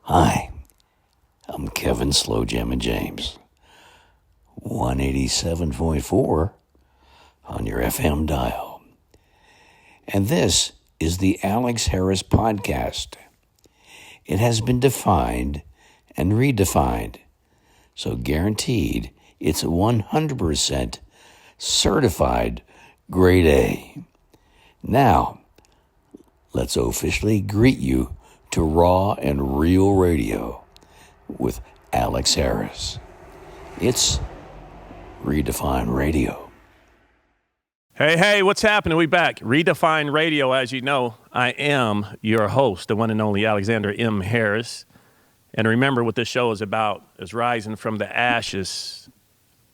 Hi, I'm Kevin Slow Jammin' James, 187.4 on your FM dial. And this is the Alex Harris Podcast. It has been defined and redefined, so guaranteed it's 100% certified grade A. Now, let's officially greet you to raw and real radio with Alex Harris. It's Redefined Radio. Hey, what's happening? We back. Redefined Radio, as you know, I am your host, the one and only Alexander M. Harris. And remember what this show is about, is rising from the ashes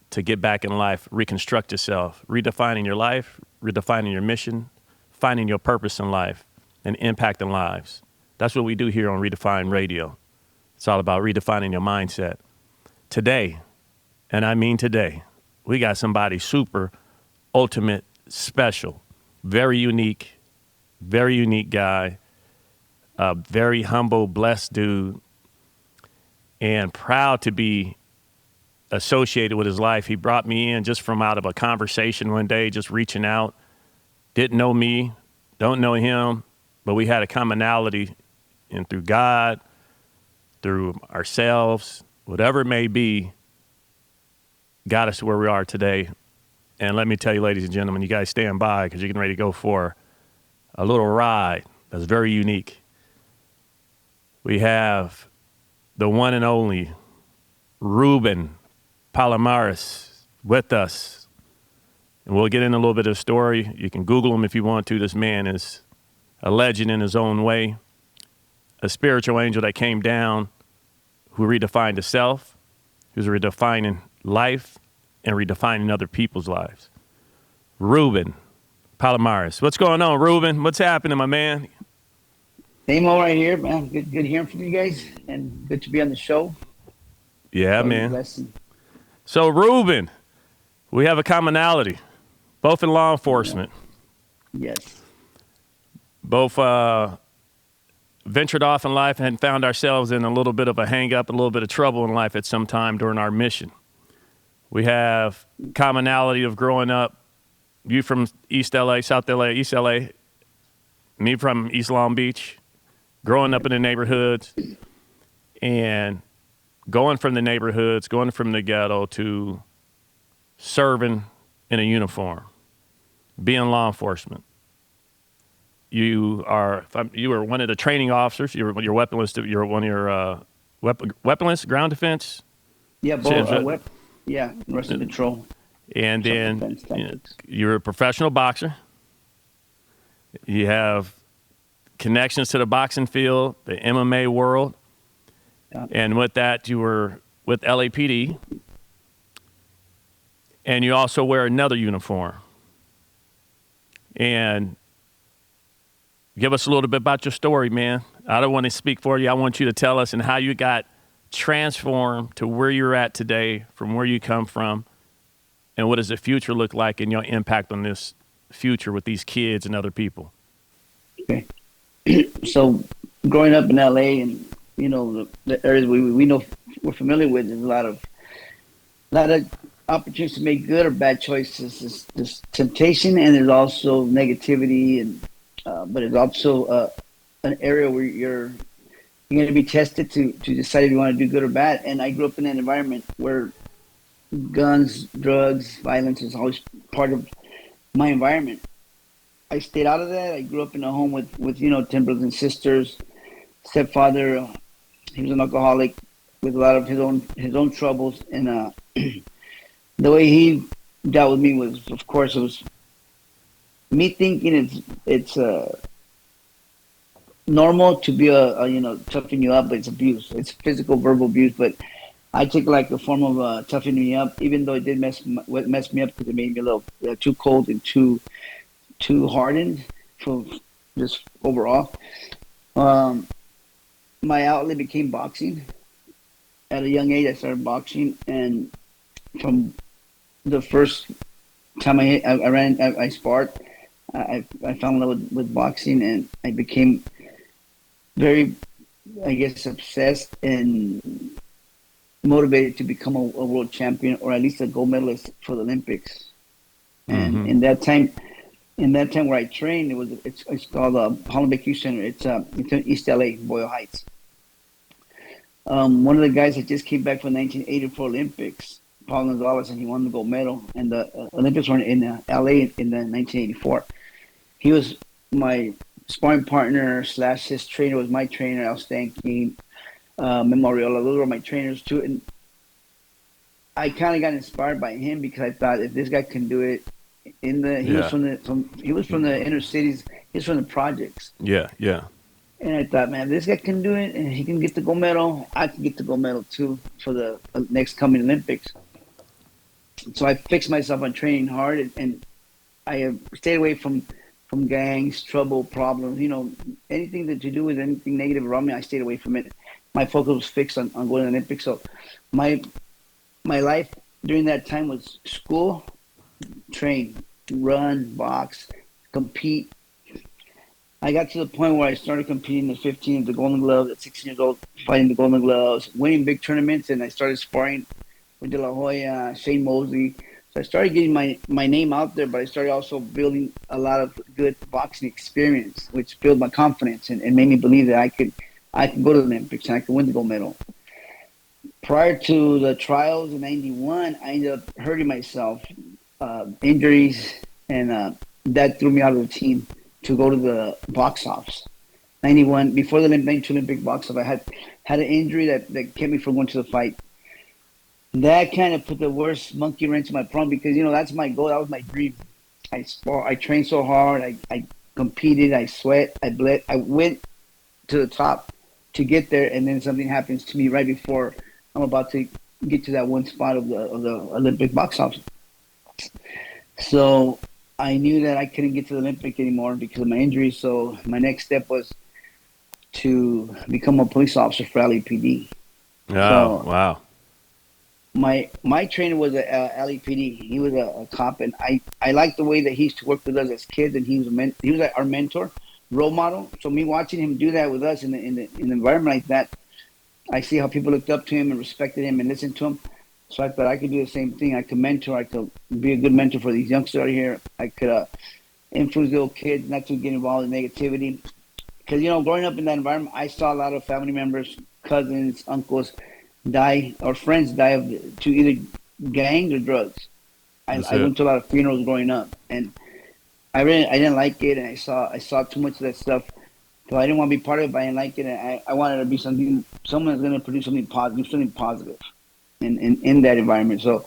to get back in life, reconstruct yourself, redefining your life, redefining your mission, finding your purpose in life, and impacting lives. That's what we do here on Redefined Radio. It's all about redefining your mindset. Today, and I mean today, we got somebody super, ultimate, special, very unique guy, a very humble, blessed dude, and proud to be associated with his life. He brought me in just from out of a conversation one day, just reaching out. Didn't know me, don't know him, but we had a commonality, and through God, through ourselves, whatever it may be, got us to where we are today. And let me tell you, ladies and gentlemen, you guys stand by because you're getting ready to go for a little ride that's very unique. We have the one and only Ruben Palomares with us. And we'll get into a little bit of the story. You can Google him if you want to. This man is a legend in his own way, a spiritual angel that came down, who redefined himself, who's redefining life and redefining other people's lives. Ruben Palomares. What's going on, Ruben? What's happening, my man? Same old right here, man. Good hearing from you guys, and good to be on the show. Yeah, man. So, Ruben, we have a commonality, both in law enforcement. Yes. Both ventured off in life and found ourselves in a little bit of a hang-up, a little bit of trouble in life at some time during our mission. We have commonality of growing up, you from East LA, South LA, East LA, me from East Long Beach, growing up in the neighborhoods and going from the neighborhoods, going from the ghetto to serving in a uniform, being law enforcement. You were one of the training officers. You're weaponless. You're one of your weaponless ground defense. Yeah, both. Rusty patrol. And then you're a professional boxer. You have connections to the boxing field, the MMA world, and with that, you were with LAPD. And you also wear another uniform. And give us a little bit about your story, man. I don't want to speak for you. I want you to tell us and how you got transformed to where you're at today, from where you come from, and what does the future look like and your impact on this future with these kids and other people. Okay. So growing up in LA and, you know, the areas we know we're familiar with, there's a lot of opportunities to make good or bad choices. There's temptation and there's also negativity, and but it's also an area where you're going to be tested to decide if you want to do good or bad. And I grew up in an environment where guns, drugs, violence is always part of my environment. I stayed out of that. I grew up in a home with 10 brothers and sisters. Stepfather, he was an alcoholic with a lot of his own troubles. And the way he dealt with me was, of course, it was me thinking it's normal to be toughen you up, but it's abuse. It's physical, verbal abuse, but I take like a form of toughening me up, even though it did mess me up because it made me a little too cold and too hardened for just overall. My outlet became boxing. At a young age, I started boxing, and from the first time I sparred, I fell in love with boxing, and I became very I guess, obsessed and motivated to become a world champion or at least a gold medalist for the Olympics. And in that time where I trained, it's called Holland Youth Center. It's in East LA, Boyle Heights. One of the guys that just came back from the 1984 Olympics, Paul Gonzalez, and he won the gold medal. And the Olympics were in LA in the 1984. He was my sparring partner / his trainer was my trainer, Al Stanky, Memoriola. Those were my trainers too. And I kind of got inspired by him because I thought if this guy can do it, he was from the inner cities, he was from the projects. Yeah, yeah. And I thought, man, if this guy can do it and he can get the gold medal, I can get the gold medal too for the next coming Olympics. So I fixed myself on training hard, and I stayed away from gangs, trouble, problems. Anything that to do with anything negative around me, I stayed away from it. My focus was fixed on going to the Olympics. So my life during that time was school, train, run, box, compete. I got to the point where I started competing at 15 at the Golden Gloves, at 16 years old, fighting the Golden Gloves, winning big tournaments, and I started sparring with De La Hoya, Shane Mosley. So I started getting my name out there, but I started also building a lot of good boxing experience, which built my confidence and made me believe that I could go to the Olympics and I could win the gold medal. Prior to the trials in '91, I ended up hurting myself, injuries, and that threw me out of the team to go to the box office. '91, before the 92 Olympic box office, I had an injury that kept me from going to the fight. That kind of put the worst monkey wrench in my problem because, that's my goal. That was my dream. I trained so hard. I competed. I sweat. I bled. I went to the top to get there, and then something happens to me right before I'm about to get to that one spot of the Olympic box office. So I knew that I couldn't get to the Olympic anymore because of my injury. So my next step was to become a police officer for LAPD. Oh, so, wow. My trainer was a LAPD. He was a cop, and I liked the way that he used to work with us as kids, and he was our mentor, role model. So me watching him do that with us in the environment like that, I see how people looked up to him and respected him and listened to him. So I thought I could do the same thing. I could mentor. I could be a good mentor for these youngsters out here. I could influence little kids not to get involved in negativity. Because, growing up in that environment, I saw a lot of family members, cousins, uncles die, or friends die to either gangs or drugs. I went to a lot of funerals growing up, and I didn't like it, and I saw too much of that stuff. So I didn't want to be part of it, but I didn't like it, and I wanted to be someone that's going to produce something positive in that environment. So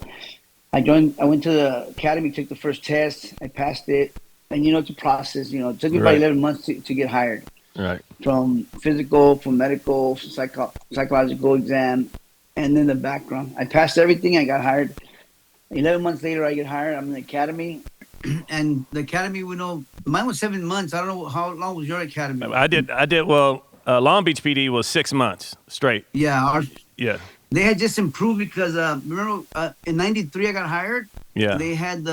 I went to the academy, took the first test, I passed it, and it's a process. It took me about 11 months to get hired. Right. From physical, from medical, psychological exam, and then the background. I passed everything. I got hired. 11 months later, I get hired. I'm in the academy. And the academy, mine was 7 months. I don't know how long was your academy. I did. Well, Long Beach PD was 6 months straight. Yeah. Yeah. They had just improved because remember in '93 I got hired. Yeah. They had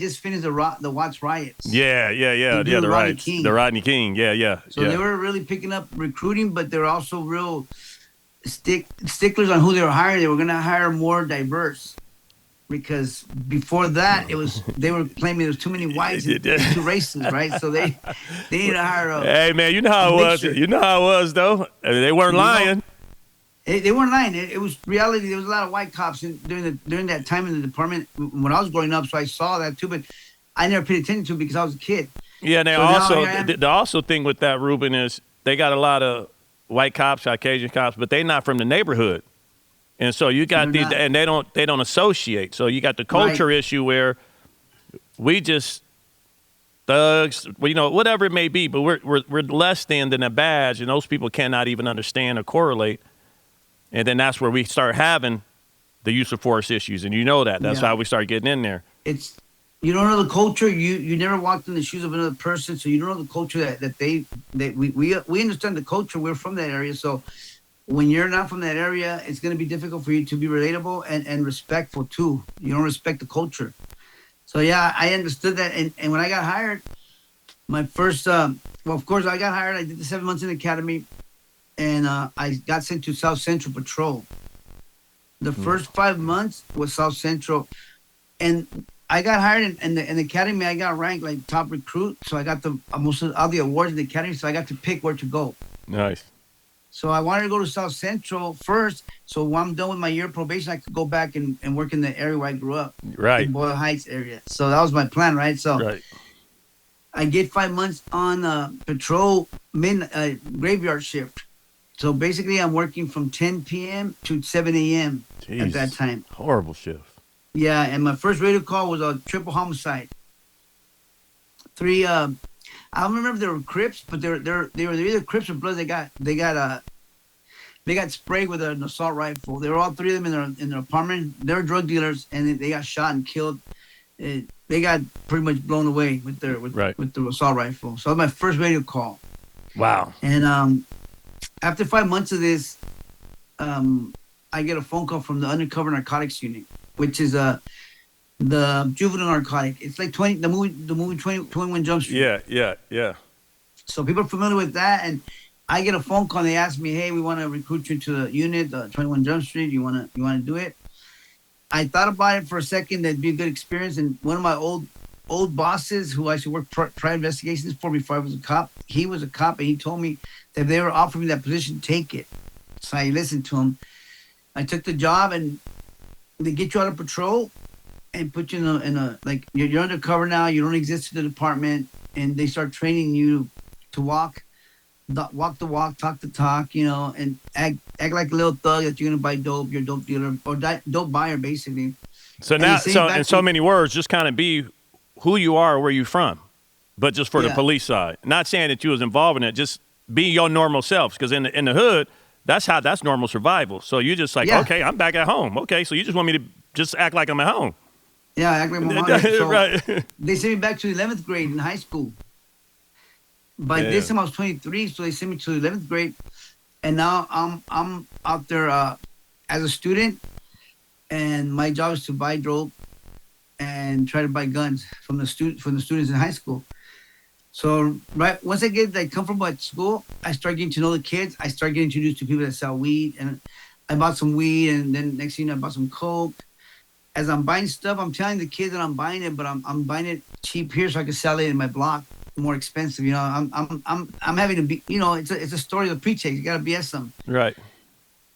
just finished the Watts riots. Yeah. The riots. The Rodney King. Yeah. So they were really picking up recruiting, but they were also real sticklers on who they were hiring. They were going to hire more diverse. Because before that, they were claiming there was too many whites and too racist, right? So they needed to hire Hey man, you know how it was. You know how it was though. They weren't lying. They weren't lying. It was reality. There was a lot of white cops during that time in the department when I was growing up. So I saw that too, but I never paid attention to it because I was a kid. Yeah, and the also thing with that, Ruben, is they got a lot of white cops, Caucasian cops, but they not from the neighborhood. And so you got and they don't associate. So you got the culture issue where we just thugs, whatever it may be, but we're less than a badge, and those people cannot even understand or correlate. And then that's where we start having the use of force issues, and that's how we start getting in there. You don't know the culture. You never walked in the shoes of another person, so you don't know the culture that we understand the culture. We're from that area, so. When you're not from that area, it's going to be difficult for you to be relatable and respectful too. You don't respect the culture. So yeah, I understood that. And when I got hired, my first, of course I got hired. I did the 7 months in the academy. and I got sent to South Central Patrol. The first 5 months was South Central, and I got hired in the academy. I got ranked like top recruit, so I got most of all the awards in the academy. So I got to pick where to go. Nice. So I wanted to go to South Central first. So when I'm done with my year of probation, I could go back and work in the area where I grew up, Right. in Boyle Heights area. So that was my plan, right? So Right. I get 5 months on patrol graveyard shift. So basically, I'm working from 10 p.m. to 7 a.m. at that time. Horrible shift. Yeah, and my first radio call was a triple homicide. I don't remember if they were Crips, but they were either Crips or Bloods. They got sprayed with an assault rifle. They were all three of them in their apartment. They were drug dealers, and they got shot and killed. They got pretty much blown away with the assault rifle. So that was my first radio call. Wow. And after 5 months of this, I get a phone call from the undercover narcotics unit, which is the juvenile narcotic. It's like the movie 21 Jump Street. Yeah. So people are familiar with that, and I get a phone call. And they ask me, "Hey, we want to recruit you to the unit, 21 Jump Street. You wanna do it?" I thought about it for a second. That'd be a good experience. And one of my old bosses, who I should work prior investigations for before I was a cop, he was a cop, and he told me that if they were offering me that position, take it. So I listened to him. I took the job, and they get you out of patrol and put you in a like you're undercover now. You don't exist in the department, and they start training you to walk the walk, talk the talk, and act like a little thug that you're gonna buy dope. You're a dope dealer or dope buyer, basically. So now, in so many words, just kind of be who you are, where you're from, but just for the police side. Not saying that you was involved in it, just be your normal selves. Because in the hood, that's normal survival. So you just like, okay, I'm back at home. Okay, so you just want me to just act like I'm at home. Yeah, act like I'm at home. So right. They sent me back to 11th grade in high school. By this time I was 23, so they sent me to 11th grade, and now I'm out there as a student, and my job is to buy dope and try to buy guns from the students in high school. So right once I get comfortable at school, I start getting to know the kids. I start getting introduced to people that sell weed, and I bought some weed, and then next thing you know, I bought some coke. As I'm buying stuff, I'm telling the kids that I'm buying it, but I'm buying it cheap here so I can sell it in my block more expensive. I'm having to be, it's a story of pretext. You got to BS them. Right.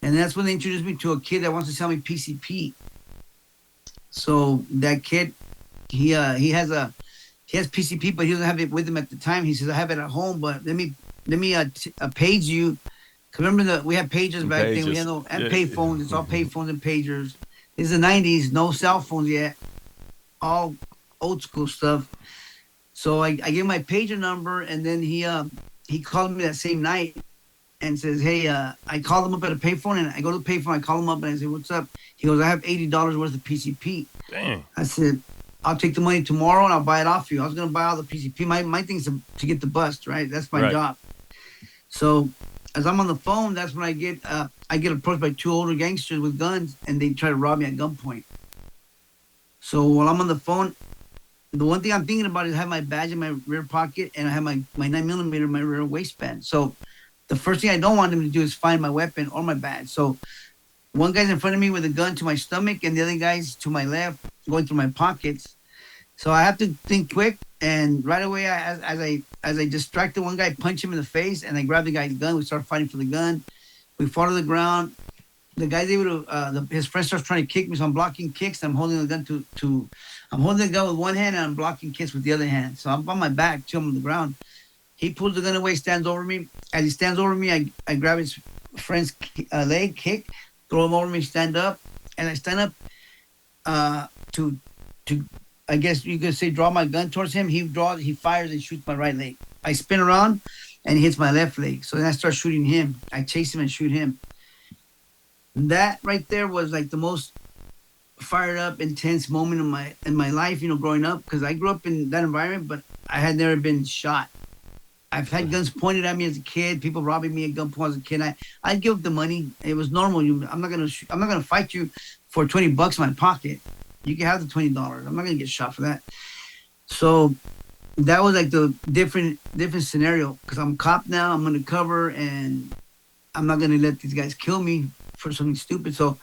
And that's when they introduced me to a kid that wants to sell me PCP. So that kid, he has PCP, but he doesn't have it with him at the time. He says, I have it at home, but let me page you. Cause remember we had pagers back then. We had pay phones. It's all pay phones and pagers. It's the 90s, no cell phones yet. All old school stuff. So I gave him my pager number, and then he called me that same night and says, hey, I called him up at a payphone, and I go to the payphone, I call him up, and I say, what's up? He goes, I have $80 worth of PCP. Dang. I said, I'll take the money tomorrow, and I'll buy it off you. I was going to buy all the PCP. My thing's to get the bust, right? That's my job. So as I'm on the phone, that's when I get approached by two older gangsters with guns, and they try to rob me at gunpoint. So while I'm on the phone, the one thing I'm thinking about is I have my badge in my rear pocket, and I have my 9mm in my rear waistband. So the first thing I don't want them to do is find my weapon or my badge. So one guy's in front of me with a gun to my stomach, and the other guy's to my left going through my pockets. So I have to think quick, and right away, as I distract the one guy, punch him in the face, and I grab the guy's gun. We start fighting for the gun. We fall to the ground. The guy's able to. His friend starts trying to kick me, so I'm blocking kicks. I'm holding the gun I'm holding the gun with one hand, and I'm blocking kicks with the other hand. So I'm on my back, till I'm on the ground. He pulls the gun away, stands over me. As he stands over me, I grab his friend's leg, kick, throw him over me, stand up, and I stand up to I guess you could say draw my gun towards him. He fires and shoots my right leg. I spin around and he hits my left leg. So then I start shooting him. I chase him and shoot him. That right there was like the most fired up, intense moment in my life, growing up, because I grew up in that environment, but I had never been shot. I've had guns pointed at me as a kid, people robbing me at gunpoint as a kid. I'd give up the money. It was normal. I'm not gonna fight you for $20 in my pocket. You can have the $20. I'm not gonna get shot for that. So that was like the different scenario, because I'm a cop now. I'm undercover, and I'm not gonna let these guys kill me for something stupid. So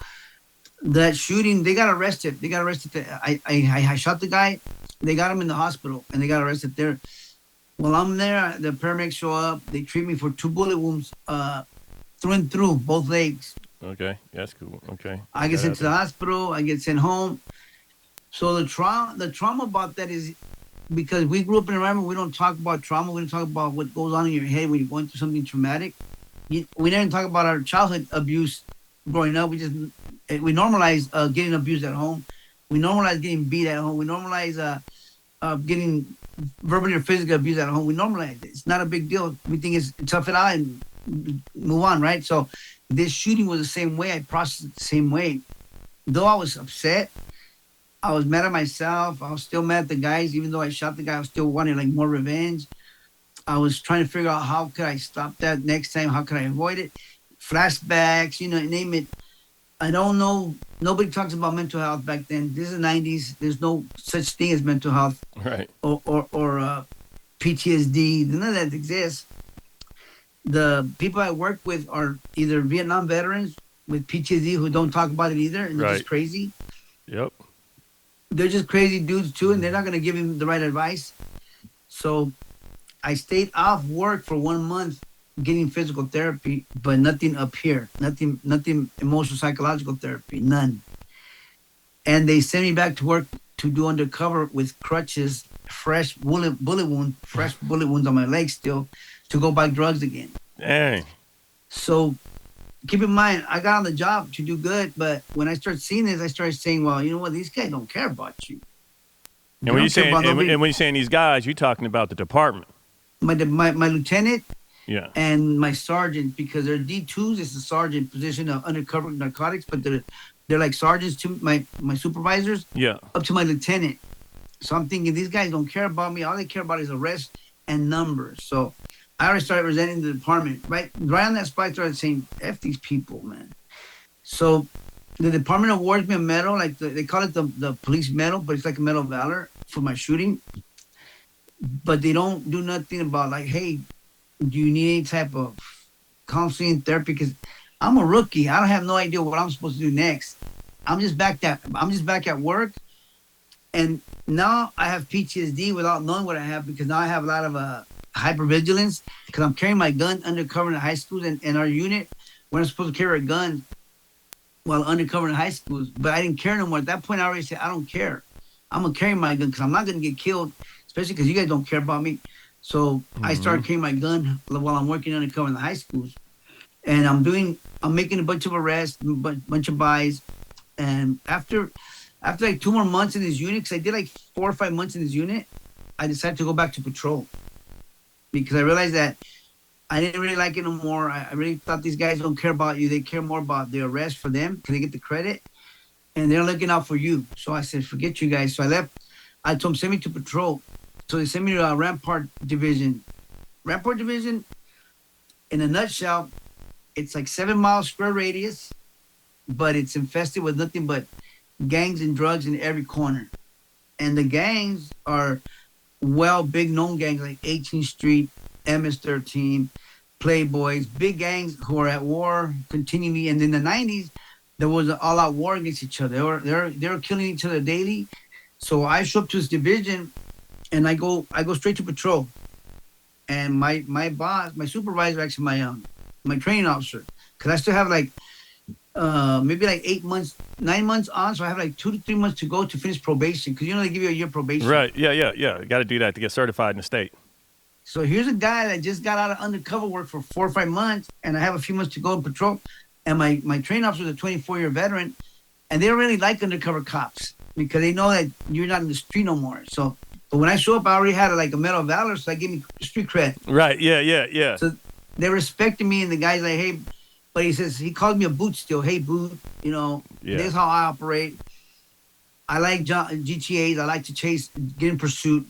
that shooting, they got arrested. I shot the guy. They got him in the hospital, and they got arrested there. While I'm there, the paramedics show up. They treat me for 2 bullet wounds, through and through, both legs. Okay, that's cool. Okay. I get sent to the hospital. I get sent home. So the trauma about that is because we grew up in an environment, we don't talk about trauma. We don't talk about what goes on in your head when you're going through something traumatic. We didn't talk about our childhood abuse growing up. We normalize getting abused at home. We normalize getting beat at home. We normalize getting verbally or physically abused at home. We normalize it. It's not a big deal. We think it's tough it out and move on, right? So this shooting was the same way. I processed it the same way. Though I was upset, I was mad at myself. I was still mad at the guys. Even though I shot the guy, I was still wanting like more revenge. I was trying to figure out how could I stop that next time? How could I avoid it? Flashbacks, name it. I don't know. Nobody talks about mental health back then. This is the 90s. There's no such thing as mental health, right? Or PTSD. None of that exists. The people I work with are either Vietnam veterans with PTSD who don't talk about it either, and they're just crazy. Yep. They're just crazy dudes too, and they're not going to give him the right advice. So I stayed off work for 1 month getting physical therapy, but nothing up here, nothing emotional, psychological therapy, none. And they sent me back to work to do undercover with crutches, fresh bullet wounds on my legs still, to go buy drugs again. Dang. So keep in mind, I got on the job to do good, but when I started seeing this, I started saying, well, you know what? These guys don't care about you. And when you're saying these guys, you're talking about the department. My lieutenant, yeah, and my sergeant, because they're D2s. It's the sergeant position of undercover narcotics, but they're like sergeants to my supervisors. Yeah, up to my lieutenant. So I'm thinking these guys don't care about me. All they care about is arrest and numbers. So I already started resenting the department. Right on that spot, I started saying, F these people, man. So the department awards me a medal, like they call it the police medal, but it's like a medal of valor for my shooting. But they don't do nothing about like, hey, do you need any type of counseling, therapy? Because I'm a rookie. I don't have no idea what I'm supposed to do next. I'm just back at work. And now I have PTSD without knowing what I have, because now I have a lot of hypervigilance, because I'm carrying my gun undercover in high schools, and our unit, we're not supposed to carry a gun while undercover in high schools, but I didn't care no more. At that point, I already said, I don't care. I'm going to carry my gun because I'm not going to get killed, especially because you guys don't care about me. So I started carrying my gun while I'm working undercover in the high schools. And I'm making a bunch of arrests, a bunch of buys. And after like 2 more months in this unit, because I did like 4 or 5 months in this unit, I decided to go back to patrol, because I realized that I didn't really like it no more. I really thought these guys don't care about you. They care more about the arrest for them, because they get the credit, and they're looking out for you. So I said, forget you guys. So I left. I told them, send me to patrol. So they sent me to Rampart Division. Rampart Division, in a nutshell, it's like 7 miles square radius, but it's infested with nothing but gangs and drugs in every corner. And the gangs are big known gangs like 18th Street, MS-13, Playboys, big gangs who are at war continually. And in the 90s, there was an all-out war against each other. They were killing each other daily. So I show up to this division, and I go straight to patrol. And my boss, my supervisor, actually my training officer, because I still have like maybe like 9 months on, so I have like 2 to 3 months to go to finish probation, because they give you a year probation. Right. Yeah. You got to do that to get certified in the state. So here's a guy that just got out of undercover work for 4 or 5 months, and I have a few months to go in patrol. And my training officer is a 24-year veteran, and they don't really like undercover cops, because they know that you're not in the street no more. So, but when I show up, I already had like a medal of valor, so that gave me street cred. Right. Yeah. So they respected me, and the guy's like, hey, but he calls me a boot still. Hey, boot, This is how I operate. I like GTAs. I like to chase, get in pursuit.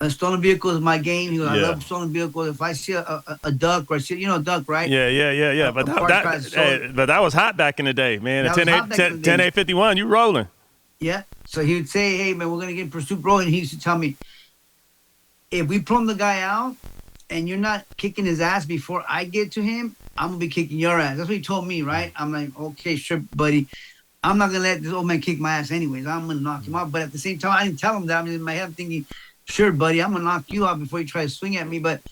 A stolen vehicle is my game. I love stolen vehicles. If I see a duck, or I see, a duck, right? Yeah. But that was hot back in the day, man. A 10-851, you rolling. Yeah. So he would say, hey, man, we're going to get in pursuit, bro. And he used to tell me, if we plumb the guy out and you're not kicking his ass before I get to him, I'm gonna be kicking your ass. That's what he told me, right? I'm like, okay, sure, buddy. I'm not gonna let this old man kick my ass anyways. I'm gonna knock him out. But at the same time, I didn't tell him that. I'm in my head thinking, sure, buddy, I'm gonna knock you out before you try to swing at me. But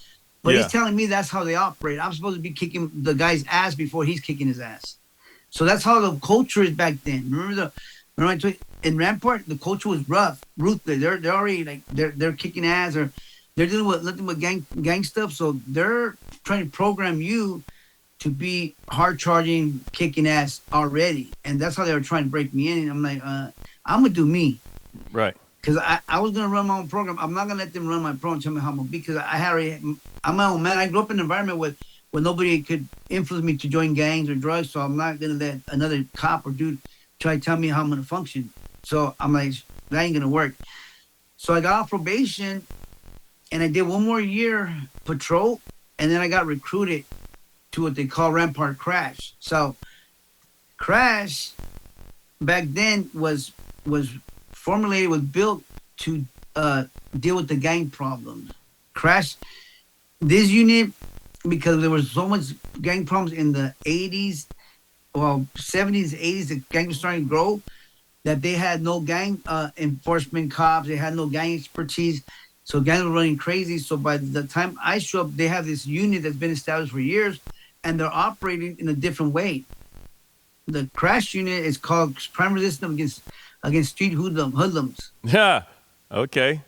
he's telling me that's how they operate. I'm supposed to be kicking the guy's ass before he's kicking his ass. So that's how the culture is back then. Remember I told you, in Rampart, the culture was rough, ruthless. They're already like they're kicking ass, or they're dealing with nothing but gang stuff. So they're trying to program you to be hard charging, kicking ass already, and that's how they were trying to break me in. And I'm like, I'm gonna do me, right? Because I was gonna run my own program. I'm not gonna let them run my program. Tell me how I'm gonna be, because I'm my own man. I grew up in an environment where nobody could influence me to join gangs or drugs. So I'm not gonna let another cop or dude try to tell me how I'm gonna function. So I'm like, that ain't gonna work. So I got off probation, and I did one more year patrol, and then I got recruited to what they call Rampart Crash. So Crash back then was formulated, was built to deal with the gang problems. Crash, this unit, because there was so much gang problems in the 80s, well, 70s, 80s, the gang was starting to grow, that they had no gang enforcement cops, they had no gang expertise, so gangs were running crazy. So by the time I show up, they have this unit that's been established for years, and they're operating in a different way. The Crash unit is called Crime Resistance against street hoodlums. Yeah. Okay.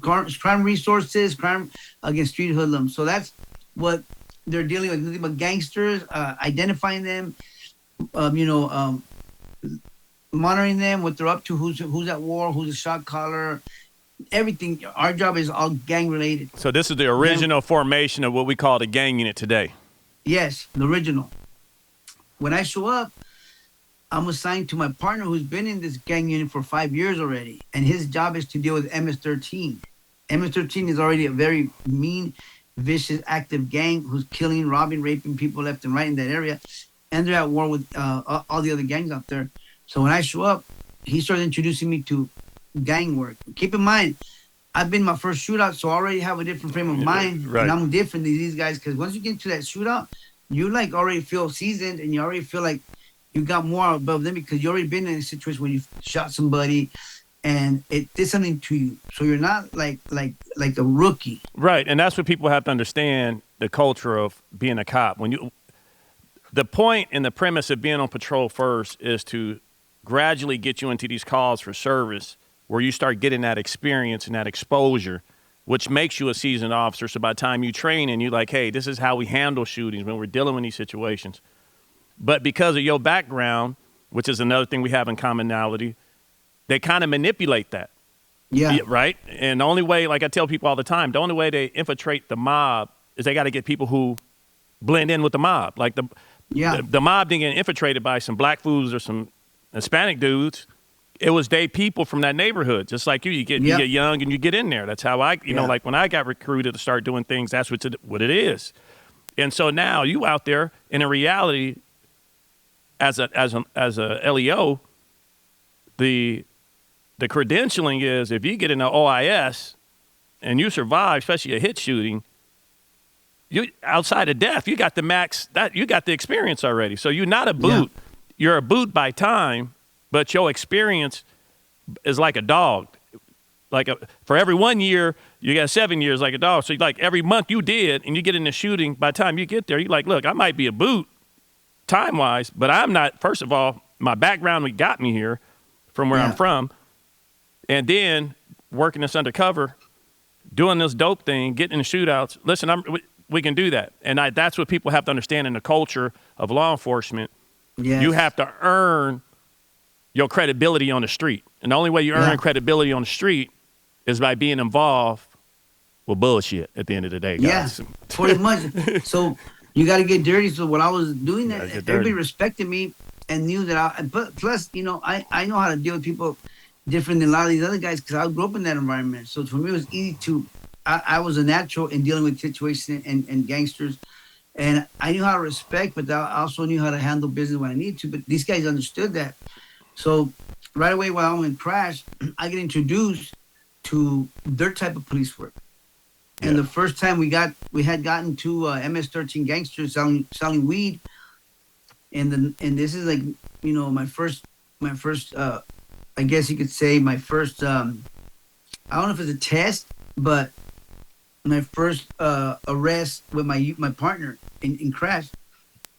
Crime resources, crime against street hoodlums. So that's what they're dealing with. Nothing but gangsters, identifying them, monitoring them, what they're up to, who's at war, who's a shot caller, everything. Our job is all gang related. So this is the original formation of what we call the gang unit today. Yes, the original. When I show up, I'm assigned to my partner who's been in this gang unit for 5 years already. And his job is to deal with MS-13. MS-13 is already a very mean, vicious, active gang who's killing, robbing, raping people left and right in that area. And they're at war with all the other gangs out there. So when I show up, he starts introducing me to gang work. Keep in mind, I've been my first shootout, so I already have a different frame of mind. Right. And I'm different than these guys, because once you get into that shootout, you like already feel seasoned, and you already feel like you got more above them, because you already been in a situation where you shot somebody and it did something to you. So you're not like a rookie. Right. And that's what people have to understand, the culture of being a cop. The point and the premise of being on patrol first is to gradually get you into these calls for service, where you start getting that experience and that exposure, which makes you a seasoned officer. So by the time you train and you're like, hey, this is how we handle shootings when we're dealing with these situations. But because of your background, which is another thing we have in commonality, they kind of manipulate that. Yeah. Right? And the only way, like I tell people all the time, the only way they infiltrate the mob is they got to get people who blend in with the mob. Like the mob didn't get infiltrated by some black fools or some Hispanic dudes. It was they people from that neighborhood, just like you get young and you get in there. That's how I, like when I got recruited to start doing things, that's what it is. And so now you out there, and in reality, as a LEO, the credentialing is, if you get in the OIS and you survive, especially a hit shooting, you outside of death, you got the max, that you got the experience already. So you're not a boot. Yeah. You're a boot by time. But your experience is like a dog. For every 1 year, you got 7 years like a dog. So like every month you did, and you get in the shooting, by the time you get there, you're like, look, I might be a boot time-wise, but I'm not. First of all, my background got me here from where I'm from. And then working this undercover, doing this dope thing, getting in the shootouts. Listen, we can do that. And that's what people have to understand in the culture of law enforcement. Yes. You have to earn your credibility on the street. And the only way you earn credibility on the street is by being involved with bullshit at the end of the day, guys. Yeah, pretty much. So you got to get dirty. So when I was doing that, everybody respected me and knew that but plus, I know how to deal with people different than a lot of these other guys, because I grew up in that environment. So for me, it was easy I was a natural in dealing with situations and gangsters. And I knew how to respect, but I also knew how to handle business when I needed to. But these guys understood that. So right away while I'm in Crash, I get introduced to their type of police work. And the first time we had gotten to MS-13 gangsters selling weed, and this is like, my first I guess you could say my first I don't know if it's a test, but my first arrest with my partner in Crash.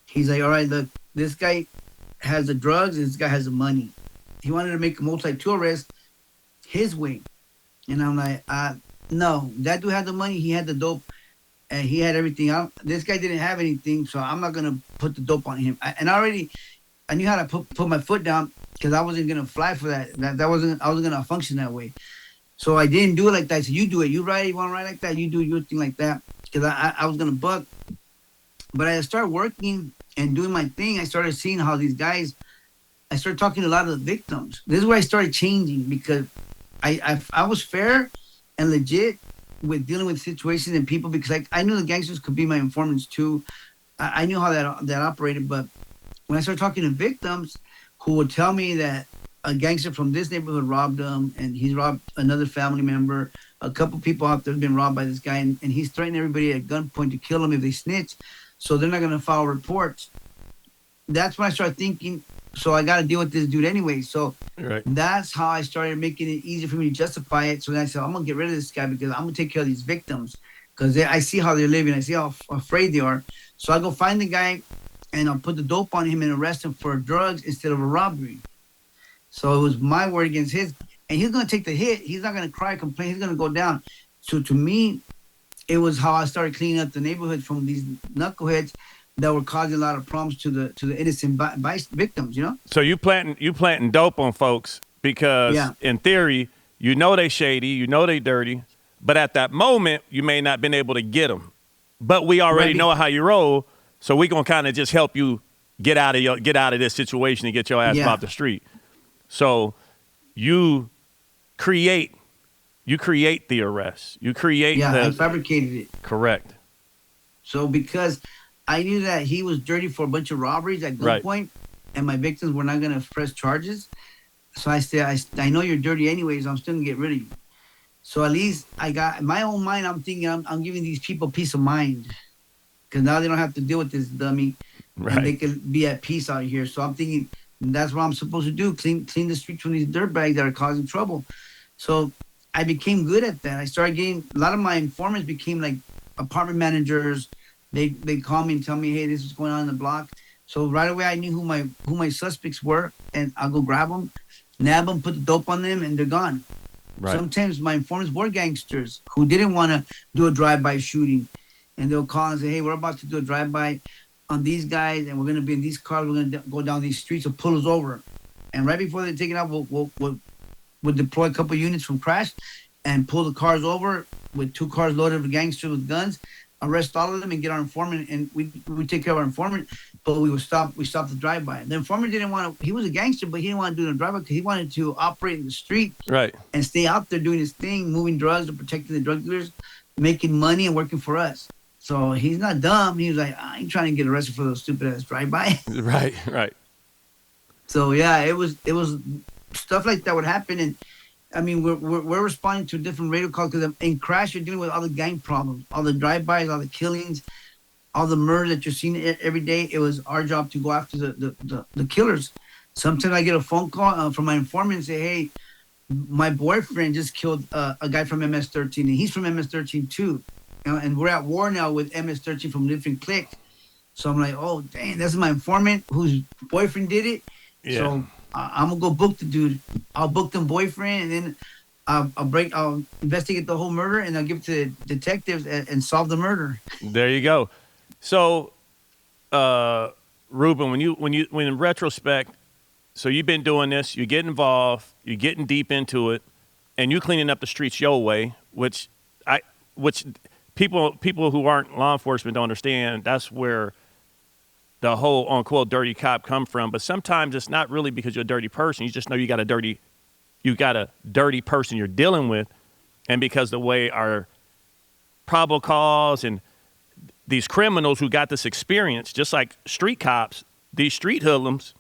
He's like, all right, look, this guy has the drugs, this guy has the money. He wanted to make a multi-2 arrest his way. And I'm like, no, that dude had the money, he had the dope, and he had everything. This guy didn't have anything, so I'm not going to put the dope on him. I knew how to put my foot down because I wasn't going to fly for that. I wasn't going to function that way. So I didn't do it like that. I said, you do it. You ride, you want to ride like that, you do your thing like that. Because I was going to buck. But I started working and doing my thing. I started seeing how these guys, I started talking to a lot of the victims. This is where I started changing because I was fair and legit with dealing with situations and people because I knew the gangsters could be my informants too. I knew how that operated. But when I started talking to victims who would tell me that a gangster from this neighborhood robbed them and he's robbed another family member, a couple people out there have been robbed by this guy, and he's threatening everybody at gunpoint to kill them if they snitch, so they're not going to file reports. That's when I started thinking, so I got to deal with this dude anyway. So That's how I started making it easier for me to justify it. So then I said, I'm going to get rid of this guy because I'm going to take care of these victims because I see how they're living. I see how afraid they are. So I go find the guy and I'll put the dope on him and arrest him for drugs instead of a robbery. So it was my word against his, and he's going to take the hit. He's not going to cry, complain. He's going to go down. So to me, it was how I started cleaning up the neighborhood from these knuckleheads that were causing a lot of problems to the innocent victims. So you planting dope on folks because in theory, they shady, they dirty, but at that moment you may not been able to get them. But we already know how you roll, so we gonna kind of just help you get out of this situation and get your ass off the street. So you create the arrest. You create I fabricated it. Correct. So because I knew that he was dirty for a bunch of robberies at gunpoint, and my victims were not going to press charges. So I said, I know you're dirty anyways. I'm still going to get rid of you. So at least I got in my own mind. I'm thinking I'm giving these people peace of mind because now they don't have to deal with this dummy. Right. And they can be at peace out here. So I'm thinking that's what I'm supposed to do. Clean the streets from these dirtbags that are causing trouble. So I became good at that. I started getting a lot of my informants became like apartment managers. They call me and tell me, hey, this is going on in the block. So right away I knew who my suspects were, and I'll go grab them, nab them, put the dope on them, and they're gone. Right. Sometimes my informants were gangsters who didn't want to do a drive-by shooting, and they'll call and say, hey, we're about to do a drive-by on these guys, and we're going to be in these cars. We're going to go down these streets, so pull us over. And right before they take it out, we'll deploy a couple units from Crash and pull the cars over with 2 cars loaded with gangsters with guns, arrest all of them and get our informant, and we take care of our informant, but we stopped the drive-by. The informant didn't want to, he was a gangster, but he didn't want to do the drive-by because he wanted to operate in the street and stay out there doing his thing, moving drugs and protecting the drug dealers, making money and working for us. So he's not dumb. He was like, I ain't trying to get arrested for those stupid-ass drive-by. Right. So yeah, it was stuff like that would happen, and I mean, we're responding to different radio calls because in Crash, you're dealing with all the gang problems, all the drive-bys, all the killings, all the murder that you're seeing every day. It was our job to go after the killers. Sometimes I get a phone call from my informant and say, hey, my boyfriend just killed a guy from MS-13, and he's from MS-13 too. And we're at war now with MS-13 from different cliques. So I'm like, oh, dang, that's my informant whose boyfriend did it. Yeah. So I'm gonna go book the dude. I'll book the boyfriend, and then I'll investigate the whole murder, and I'll give it to detectives and solve the murder. There you go. So, Ruben, when in retrospect, so you've been doing this, you get involved, you're getting deep into it, and you cleaning up the streets your way, which people who aren't law enforcement don't understand. That's where the whole unquote dirty cop come from. But sometimes it's not really because you're a dirty person. You just know you got a dirty person you're dealing with. And because the way our probable cause and these criminals who got this experience, just like street cops, these street hoodlums,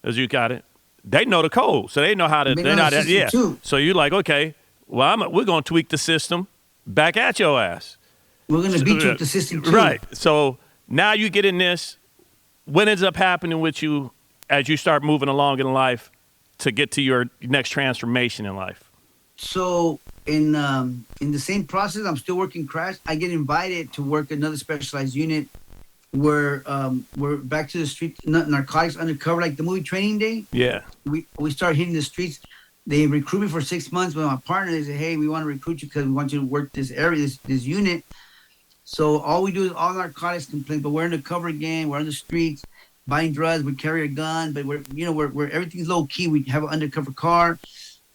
as you got it, they know the code. So they know how to, So you're like, okay, well, we're going to tweak the system. back at your ass. We're going to beat you with the system too. Right. So now you get in this. What ends up happening with you as you start moving along in life to get to your next transformation in life? So in the same process, I'm still working crash. I get invited to work another specialized unit where we're back to the street, narcotics undercover, like the movie Training Day. Yeah. We start hitting the streets. They recruit me for 6 months with my partner. They say, hey, we want to recruit you because we want you to work this area, this unit. So all we do is all narcotics complaints, but we're undercover again. We're on the streets buying drugs. We carry a gun, but we're everything's low key. We have an undercover car.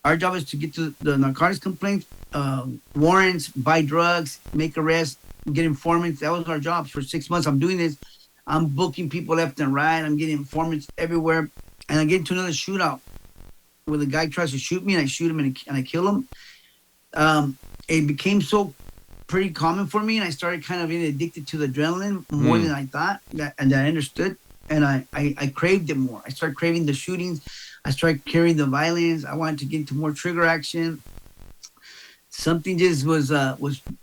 Our job is to get to the narcotics complaints, warrants, buy drugs, make arrests, get informants. That was our job for 6 months. I'm doing this. I'm booking people left and right. I'm getting informants everywhere. And I get into another shootout where the guy tries to shoot me, and I shoot him and I kill him. It became so pretty common for me, and I started kind of getting addicted to the adrenaline more than I thought, and I understood. And I craved it more. I started craving the shootings. I started carrying the violence. I wanted to get into more trigger action. Something just was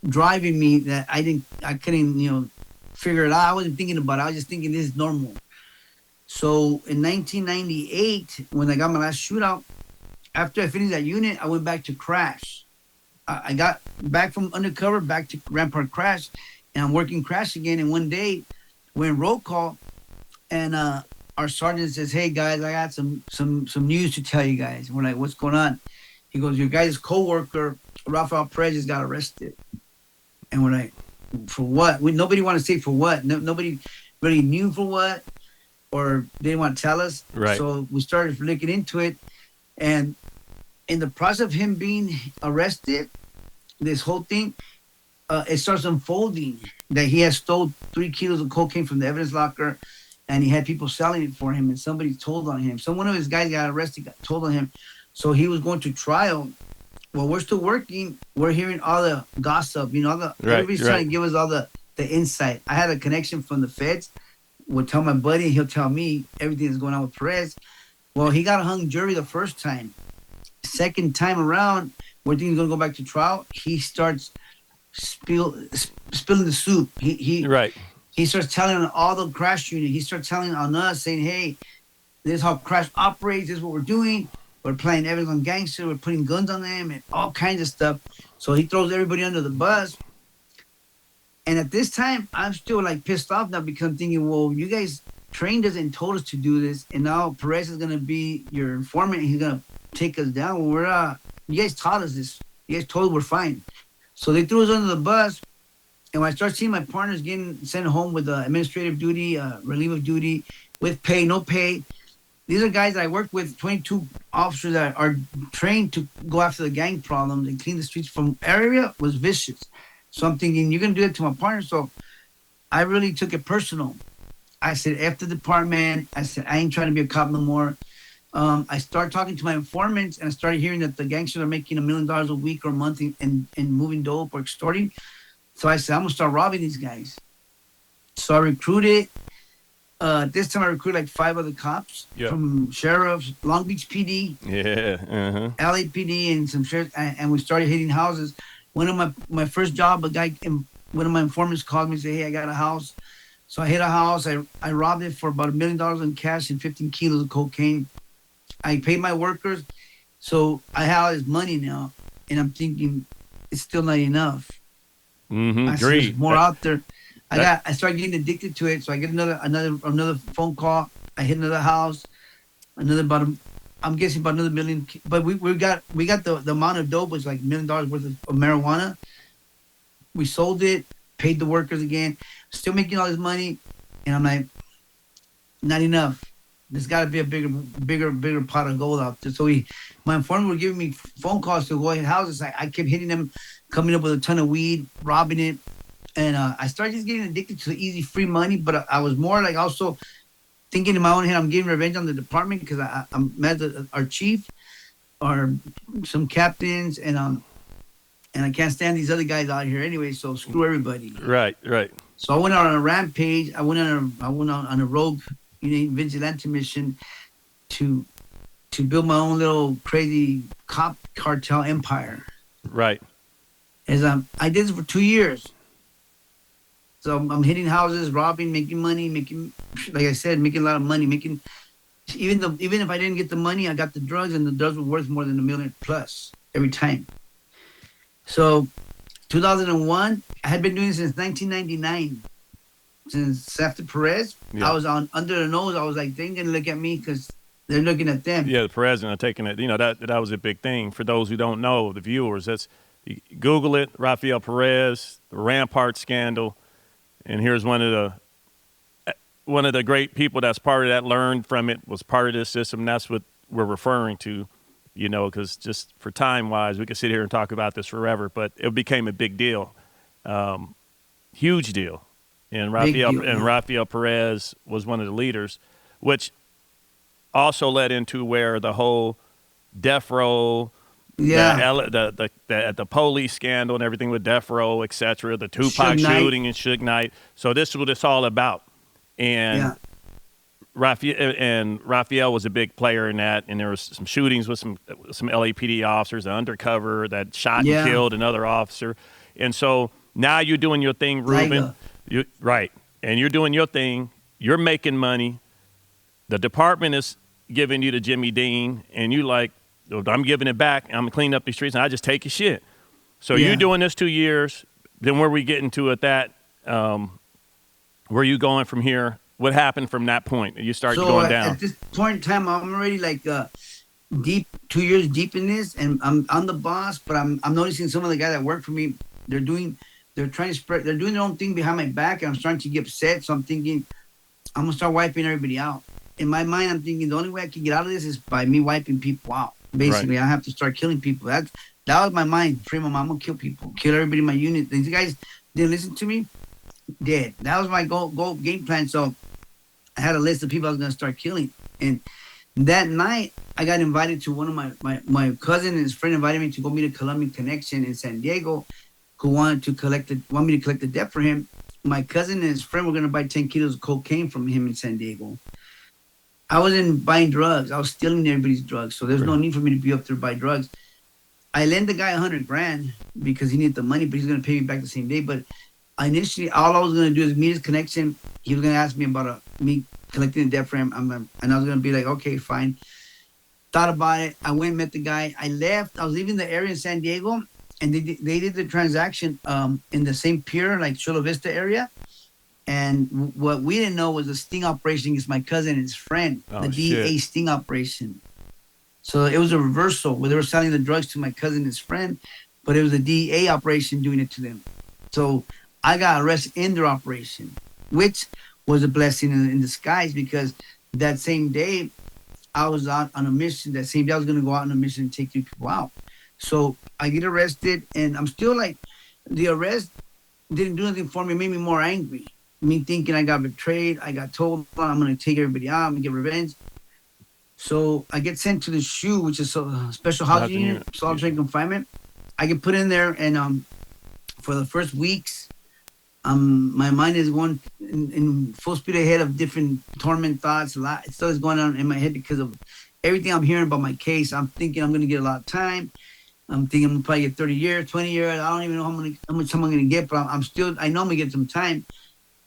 driving me that I couldn't figure it out. I wasn't thinking about it. I was just thinking this is normal. So in 1998, when I got my last shootout, after I finished that unit, I went back to crash. I got back from undercover back to Rampart Crash, and I'm working crash again. And one day, we're in roll call, and our sergeant says, "Hey guys, I got some news to tell you guys." And we're like, "What's going on?" He goes, "Your guys' coworker, Rafael Perez, got arrested." And we're like, "For what?" Nobody wanted to say for what. Nobody really knew for what, or they didn't want to tell us. Right. So we started looking into it, and in the process of him being arrested, this whole thing, it starts unfolding that he has stole 3 kilos of cocaine from the evidence locker, and he had people selling it for him, and somebody told on him. So one of his guys got arrested, told on him. So he was going to trial. Well, we're still working. We're hearing all the gossip, everybody's trying to give us all the insight. I had a connection from the feds. Would tell my buddy, he'll tell me everything that's going on with Perez. Well, he got a hung jury the first time. Second time around, where things going to go back to trial, he starts spilling the soup. He starts telling on all the crash unit. He starts telling on us, saying, "Hey, this is how crash operates. This is what we're doing. We're playing everyone gangster. We're putting guns on them and all kinds of stuff." So he throws everybody under the bus. And at this time, I'm still like pissed off now because I'm thinking, well, you guys trained us and told us to do this, and now Perez is gonna be your informant, and he's gonna take us down. Well, you guys taught us this. You guys told us we're fine. So they threw us under the bus, and when I start seeing my partners getting sent home with administrative duty, relief of duty, with pay, no pay. These are guys that I worked with, 22 officers that are trained to go after the gang problems and clean the streets from area was vicious. So I'm thinking, you're going to do it to my partner. So I really took it personal. I said, F the department. I said, I ain't trying to be a cop no more. I started talking to my informants, and I started hearing that the gangsters are making $1 million a week or a month in moving dope or extorting. So I said, I'm going to start robbing these guys. So I recruited. This time I recruited like 5 other cops from sheriffs, Long Beach PD, LAPD, and some sheriffs, and we started hitting houses. One of my first job, one of my informants called me and said, "Hey, I got a house." So I hit a house. I robbed it for about $1 million in cash and 15 kilos of cocaine. I paid my workers. So I have all this money now, and I'm thinking it's still not enough. I see there's more out there. I started getting addicted to it. So I get another phone call. I hit another house, I'm guessing about another $1 million. But we got the amount of dope was like $1 million worth of marijuana. We sold it, paid the workers again, still making all this money, and I'm like, not enough. There's got to be a bigger pot of gold out there. So my informant were giving me phone calls to go hit houses. I kept hitting them, coming up with a ton of weed, robbing it. And I started just getting addicted to the easy, free money. But I was more like also thinking in my own head, I'm getting revenge on the department because I'm mad at our chief or some captains, and I can't stand these other guys out here anyway. So screw everybody. Right. So I went out on a rampage. I went on a rogue, vigilante mission to build my own little crazy cop cartel empire. Right. is I did this for 2 years. So I'm hitting houses, robbing, making money, like I said, making a lot of money, even if I didn't get the money, I got the drugs, and the drugs were worth more than $1 million plus every time. So 2001, I had been doing this since 1999. Since after Perez, I was on under the nose. I was like, they didn't look at me because they're looking at them. Yeah, the president are taking it. You know, that was a big thing. For those who don't know, the viewers, Google it, Rafael Perez, the Rampart scandal, and here's one of the great people that's part of that, learned from it, was part of this system. That's what we're referring to, you know, because just for time-wise, we could sit here and talk about this forever, but it became a big deal, huge deal. And Rafael Perez was one of the leaders, which also led into where the whole death row, the police scandal and everything with death row, et cetera, the Tupac shooting and Suge Knight. So this is what it's all about. And Rafael was a big player in that. And there was some shootings with some LAPD officers, an undercover that shot and killed another officer. And so now you're doing your thing, Ruben. Right. And you're doing your thing. You're making money. The department is giving you the Jimmy Dean, and you like, I'm giving it back. I'm cleaning up these streets, and I just take your shit. So you're doing this 2 years. Then where we getting to at that? Where are you going from here? What happened from that point? You start going down. At this point in time, I'm already like 2 years deep in this, and I'm the boss. But I'm noticing some of the guys that work for me, they're doing their own thing behind my back, and I'm starting to get upset. So I'm thinking, I'm gonna start wiping everybody out. In my mind, I'm thinking the only way I can get out of this is by me wiping people out. Basically, I have to start killing people. That was my mind frame of mind. I'm gonna kill people, kill everybody in my unit. These guys didn't listen to me, dead. That was my goal game plan. So I had a list of people I was gonna start killing. And that night, I got invited to one of my cousin and his friend invited me to go meet a Colombian connection in San Diego, who want me to collect the debt for him. My cousin and his friend were gonna buy 10 kilos of cocaine from him in San Diego. I wasn't buying drugs. I was stealing everybody's drugs. So there's no need for me to be up there to buy drugs. I lent the guy $100,000 because he needed the money, but he's going to pay me back the same day. But initially, all I was going to do is meet his connection. He was going to ask me about me collecting the debt for him. And I was going to be like, okay, fine. Thought about it. I went and met the guy. I left. I was leaving the area in San Diego, and they did the transaction in the same pier, like Chula Vista area. And what we didn't know was a sting operation against my cousin and his friend, the DEA sting operation. So it was a reversal where they were selling the drugs to my cousin and his friend, but it was a DEA operation doing it to them. So I got arrested in their operation, which was a blessing in disguise, because that same day I was out on a mission. That same day I was going to go out on a mission and take 3 people out. So I get arrested, and I'm still like, the arrest didn't do anything for me. It made me more angry. Me thinking I got betrayed. I got told I'm going to take everybody out. I'm going to get revenge. So I get sent to the SHU, which is a special housing unit, solitary confinement. I get put in there, and for the first weeks, my mind is going in full speed ahead of different torment thoughts. A lot stuff is going on in my head because of everything I'm hearing about my case. I'm thinking I'm going to get a lot of time. I'm thinking I'm going to probably get 30 years, 20 years. I don't even know how much time I'm going to get, but I know I'm going to get some time.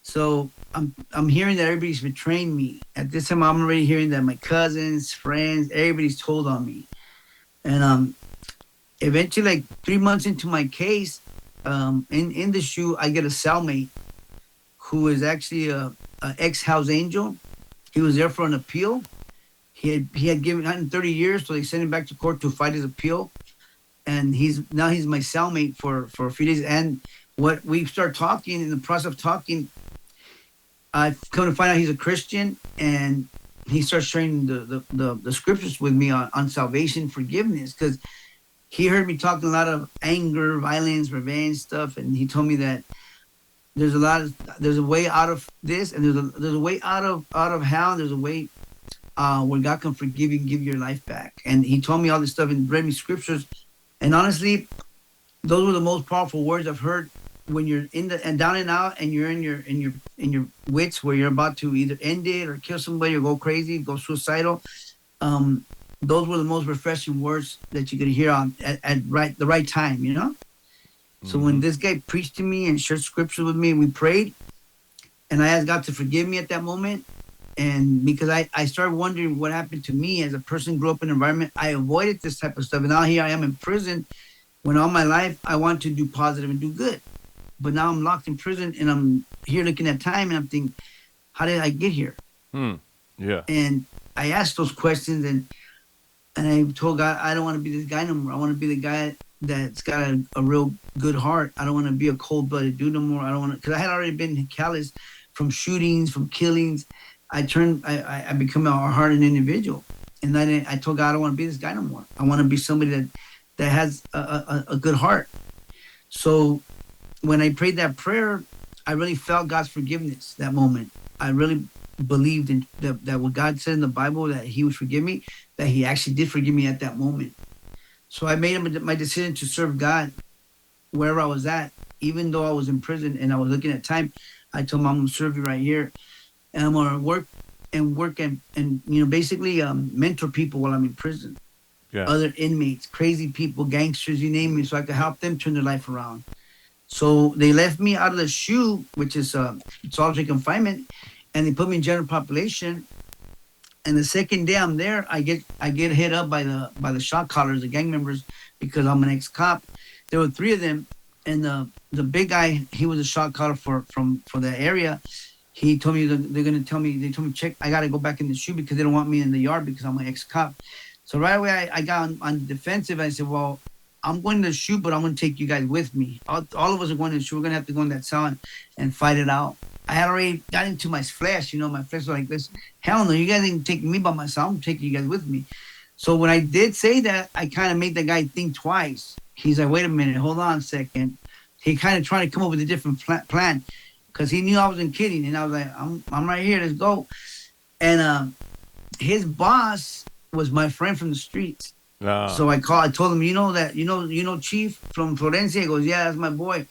So I'm hearing that everybody's betraying me. At this time, I'm already hearing that my cousins, friends, everybody's told on me. And eventually, like 3 months into my case, in the SHU, I get a cellmate who is actually a ex-House Angel. He was there for an appeal. He had given 130 years, so they sent him back to court to fight his appeal. And he's my cellmate for a few days. And what we start talking, in the process of talking, I've come to find out he's a Christian, and he starts sharing the scriptures with me on salvation, forgiveness, because he heard me talking a lot of anger, violence, revenge stuff, and he told me that there's a way out of this, and there's a way out of hell, and there's a way where God can forgive you and give your life back. And he told me all this stuff and read me scriptures, and honestly, those were the most powerful words I've heard. When you're in the and down and out, and you're in your wits, where you're about to either end it or kill somebody or go crazy, go suicidal, those were the most refreshing words that you could hear at the right time, you know. So when this guy preached to me and shared scriptures with me, we prayed, and I asked God to forgive me at that moment. And because I started wondering what happened to me as a person grew up in an environment, I avoided this type of stuff. And now here I am in prison when all my life I want to do positive and do good. But now I'm locked in prison and I'm here looking at time and I'm thinking, how did I get here? Yeah. And I asked those questions and I told God, I don't want to be this guy no more. I want to be the guy that's got a real good heart. I don't want to be a cold-blooded dude no more. I don't want to, because I had already been callous from shootings, from killings. I become a hardened individual. And then I told God, I don't want to be this guy no more. I want to be somebody that has a good heart. So when I prayed that prayer, I really felt God's forgiveness that moment. I really believed in that what God said in the Bible, that he would forgive me, that he actually did forgive me at that moment. So I made my decision to serve God wherever I was at, even though I was in prison and I was looking at time. I told him, I'm going to serve you right here. And I'm going to work and basically mentor people while I'm in prison. Yeah. Other inmates, crazy people, gangsters, you name it, so I could help them turn their life around. So they left me out of the SHU, which is solitary confinement, and they put me in general population. And the second day I'm there, I get hit up by the shot callers, the gang members, because I'm an ex-cop. There were 3 of them, and the big guy, he was a shot caller for the area. He told me they told me, check, I got to go back in the SHU because they don't want me in the yard because I'm an ex-cop. So right away, I got on the defensive. I said, well, I'm going to the SHU, but I'm going to take you guys with me. All of us are going to the SHU. We're going to have to go in that cell and fight it out. I had already got into my flesh, my flesh was like this. Hell no, you guys ain't taking me by myself. I'm taking you guys with me. So when I did say that, I kind of made the guy think twice. He's like, wait a minute, hold on a second. He kind of tried to come up with a different plan because he knew I wasn't kidding. And I was like, I'm right here, let's go. And his boss was my friend from the streets. So I told him, you know Chief from Florencia? He goes, yeah, that's my boy.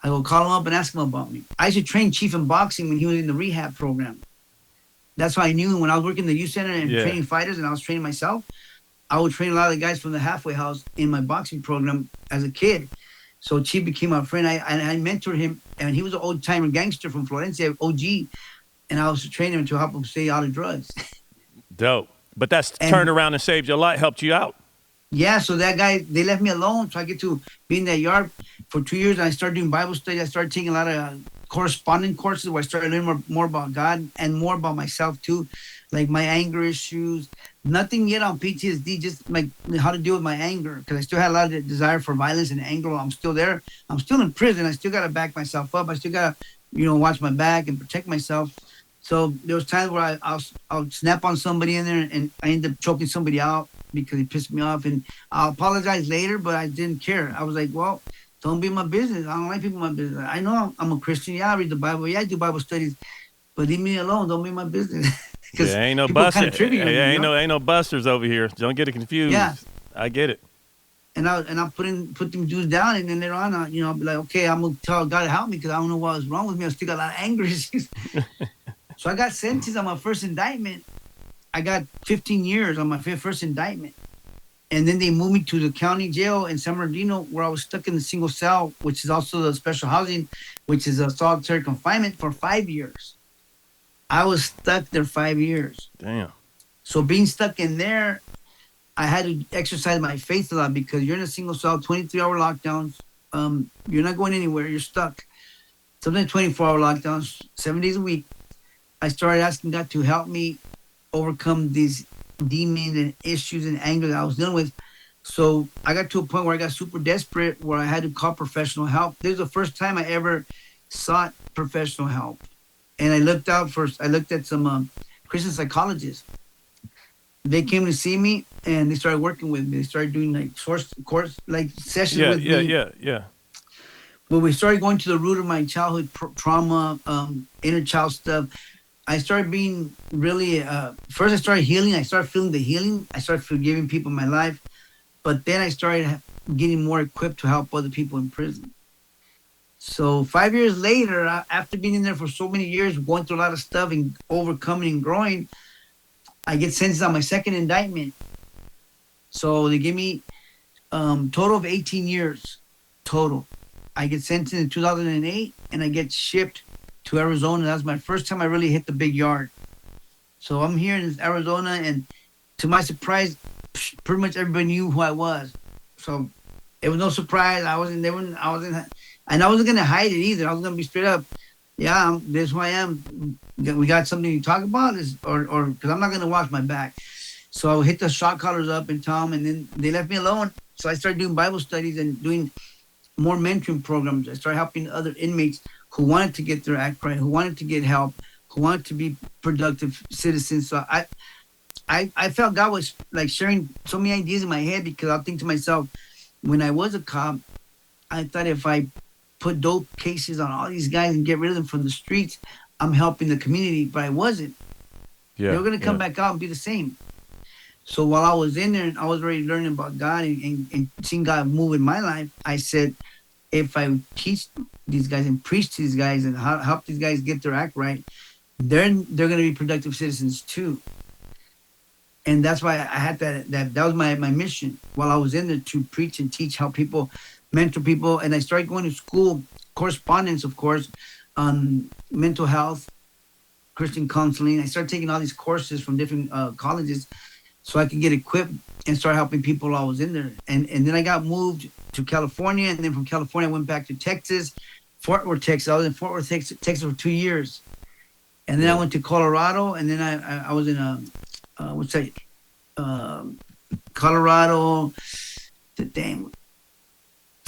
I go call him up and ask him about me. I used to train Chief in boxing when he was in the rehab program. That's how I knew him when I was working in the youth center and training fighters and I was training myself. I would train a lot of the guys from the halfway house in my boxing program as a kid. So Chief became my friend. I mentored him, and he was an old-timer gangster from Florencia, OG, and I was training him to help him stay out of drugs. Dope. But that's turned around and saved your life, helped you out. Yeah, so that guy, they left me alone. So I get to be in that yard for 2 years. And I started doing Bible study. I started taking a lot of corresponding courses where I started learning more about God and more about myself too. Like my anger issues. Nothing yet on PTSD, just like how to deal with my anger. Because I still had a lot of desire for violence and anger. I'm still there. I'm still in prison. I still got to back myself up. I still got to, watch my back and protect myself. So there was times where I'll snap on somebody in there and I end up choking somebody out because he pissed me off. And I'll apologize later, but I didn't care. I was like, well, don't be my business. I don't like people in my business. I know I'm a Christian. Yeah, I read the Bible. Yeah, I do Bible studies. But leave me alone. Don't be my business. Yeah, ain't no busters. Ain't no busters over here. Don't get it confused. Yeah. I get it. And I'll put them dudes down, and then later on, I'll be like, okay, I'm gonna tell God to help me because I don't know what was wrong with me. I still got a lot of anger issues. So I got sentenced on my first indictment. I got 15 years on my first indictment. And then they moved me to the county jail in San Bernardino where I was stuck in the single cell, which is also the special housing, which is a solitary confinement for 5 years. I was stuck there 5 years. Damn. So being stuck in there, I had to exercise my faith a lot because you're in a single cell, 23-hour lockdowns. You're not going anywhere. You're stuck. Sometimes 24-hour lockdowns, 7 days a week. I started asking God to help me overcome these demons and issues and anger that I was dealing with. So I got to a point where I got super desperate where I had to call professional help. This is the first time I ever sought professional help. And I looked at some Christian psychologists. They came to see me and they started working with me. They started doing course sessions with me. Yeah. When we started going to the root of my childhood trauma, inner child stuff, I started being really, first I started healing. I started feeling the healing. I started forgiving people in my life. But then I started getting more equipped to help other people in prison. So 5 years later, after being in there for so many years, going through a lot of stuff and overcoming and growing, I get sentenced on my second indictment. So they give me total of 18 years, total. I get sentenced in 2008, and I get shipped to Arizona. That's my first time I really hit the big yard. So I'm here in Arizona, and to my surprise, pretty much everybody knew who I was. So it was no surprise. I wasn't and I wasn't gonna hide it either. I was gonna be straight up. Yeah, this is who I am. We got something to talk about, or because I'm not gonna watch my back. So I hit the shot callers up and tell them, and then they left me alone. So I started doing Bible studies and doing more mentoring programs. I started helping other inmates who wanted to get their act right, who wanted to get help, who wanted to be productive citizens. So I felt God was like sharing so many ideas in my head, because I'll think to myself, when I was a cop, I thought if I put dope cases on all these guys and get rid of them from the streets, I'm helping the community, but I wasn't. Yeah, they were going to come back out and be the same. So while I was in there, I was already learning about God and seeing God move in my life. I said, if I teach these guys and preach to these guys and help these guys get their act right, they're going to be productive citizens too. And that's why I had that was my mission while I was in there, to preach and teach, help people, mentor people. And I started going to school, correspondence, of course, on mental health, Christian counseling. I started taking all these courses from different colleges so I could get equipped and start helping people while I was in there. And then I got moved to California. And then from California, I went back to Texas, Fort Worth, Texas. I was in Fort Worth, Texas for 2 years. And then I went to Colorado. And then I was in Colorado, I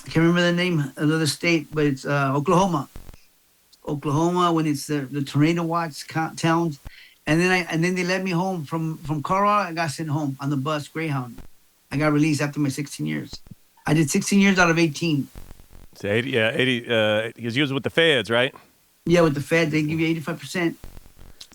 can't remember the name of the state, but it's Oklahoma, when it's the tornado watch towns. And then they let me home from Colorado. I got sent home on the bus, Greyhound. I got released after my 16 years. I did 16 years out of 18. So 80, because you was with the feds, right? Yeah, with the feds, they give you 85%.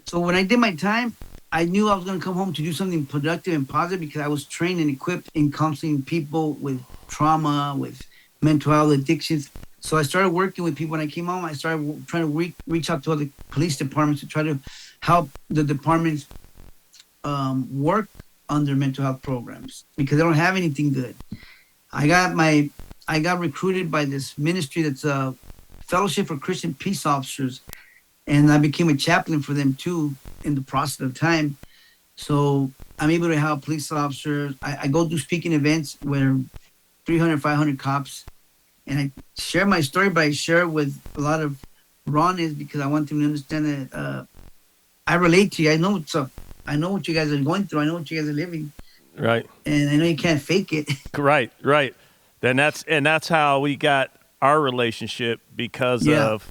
So when I did my time, I knew I was going to come home to do something productive and positive, because I was trained and equipped in counseling people with trauma, with mental health addictions. So I started working with people. When I came home, I started trying to reach out to other police departments to try to help the departments work on their mental health programs, because they don't have anything good. I got recruited by this ministry that's a Fellowship for Christian Peace Officers, and I became a chaplain for them too in the process of time. So I'm able to help police officers. I go do speaking events where 300, 500 cops, and I share my story, but I share it with a lot of rawness, because I want them to understand that I relate to you. I know what's up. I know what you guys are going through. I know what you guys are living. Right. And I know you can't fake it. Right. Then that's how we got our relationship, because of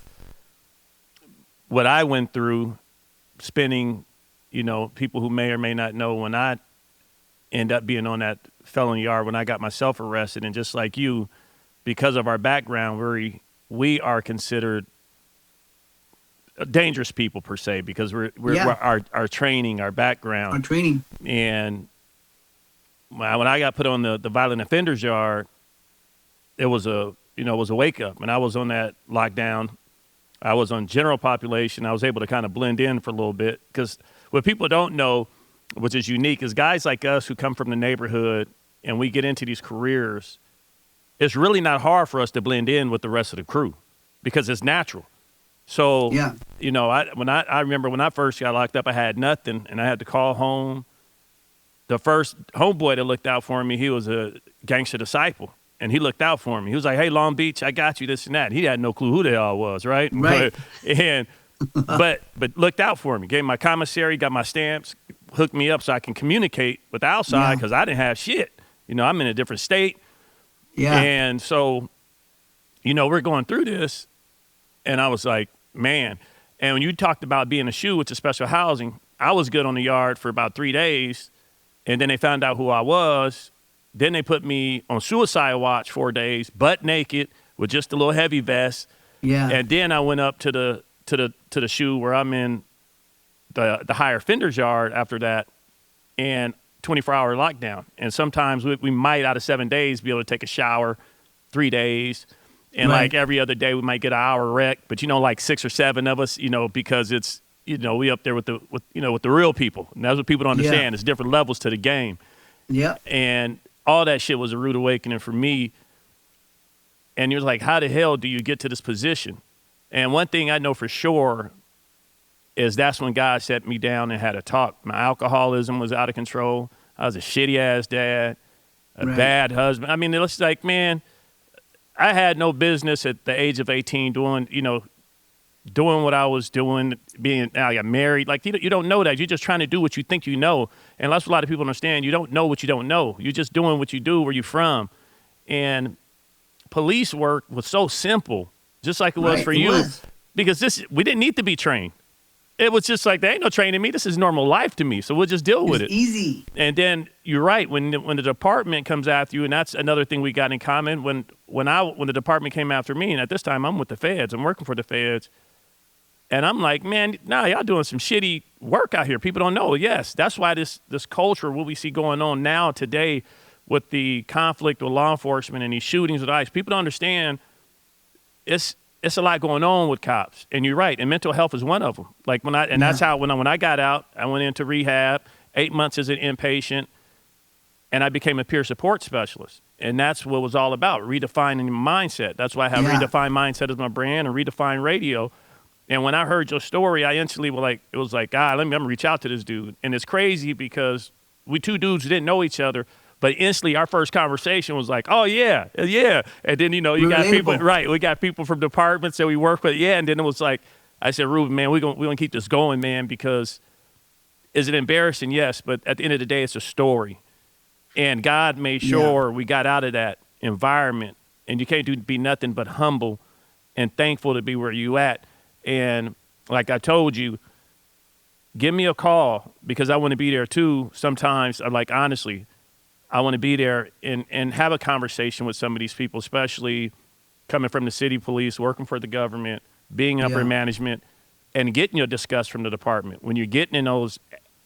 what I went through, spending, people who may or may not know, when I end up being on that felony yard, when I got myself arrested. And just like you, because of our background, we are considered dangerous people per se, because we're our training, our background. Our training. And when I got put on the violent offenders yard, it was a wake up. And I was on that lockdown. I was on general population. I was able to kind of blend in for a little bit, because what people don't know, which is unique, is guys like us who come from the neighborhood and we get into these careers, it's really not hard for us to blend in with the rest of the crew, because it's natural. So, I remember when I first got locked up, I had nothing, and I had to call home. The first homeboy that looked out for me, he was a gangster disciple. And he looked out for me. He was like, "Hey, Long Beach, I got you, this and that." He had no clue who the hell I was, right? Right. But looked out for me. Gave my commissary, got my stamps, hooked me up so I can communicate with the outside, because I didn't have shit. I'm in a different state. Yeah. And so, we're going through this, and I was like, man. And when you talked about being a shoe with the special housing, I was good on the yard for about 3 days, and then they found out who I was. Then they put me on suicide watch 4 days, butt naked, with just a little heavy vest. Yeah. And then I went up to the shoe where I'm in the higher offenders yard after that, and 24-hour lockdown. And sometimes we might, out of 7 days, be able to take a shower 3 days. And like every other day we might get an hour rec, but like 6 or 7 of us, because it's, we up there with the real people. And that's what people don't understand. It's different levels to the game. Yeah. And all that shit was a rude awakening for me. And you're like, how the hell do you get to this position? And one thing I know for sure is that's when God set me down and had a talk. My alcoholism was out of control. I was a shitty ass dad, a bad husband. I mean, it's like, man, I had no business at the age of 18 doing what I was doing, I got married. Like, you don't know that. You're just trying to do what you think you know. And that's what a lot of people understand. You don't know what you don't know. You're just doing what you do where you're from. And police work was so simple, just like it was for you. Because we didn't need to be trained. It was just like, there ain't no training me. This is normal life to me. So we'll just deal with it. Easy. And then you're right. When the department comes after you, and that's another thing we got in common. When the department came after me, and at this time I'm with the feds. I'm working for the feds. And I'm like, man, y'all doing some shitty work out here. People don't know. Yes, that's why this culture, what we see going on now today with the conflict with law enforcement and these shootings with ICE, people don't understand it's a lot going on with cops. And you're right. And mental health is one of them. Like that's how when I got out, I went into rehab, 8 months as an inpatient, and I became a peer support specialist. And that's what it was all about, redefining mindset. That's why I have Redefined Mindset as my brand and Redefined Radio. And when I heard your story, I instantly was like, God, I'm gonna reach out to this dude. And it's crazy because we two dudes didn't know each other, but instantly our first conversation was like, oh yeah. And then, you got people, right. We got people from departments that we work with. Yeah. And then it was like, I said, Ruben, man, we're gonna keep this going, man, because is it embarrassing? Yes. But at the end of the day, it's a story. And God made sure we got out of that environment, and you can't be nothing but humble and thankful to be where you at. And like I told you, give me a call because I want to be there too. Sometimes, like, honestly, I want to be there and have a conversation with some of these people, especially coming from the city police, working for the government, being upper management, and getting your disgust from the department. When you're getting in those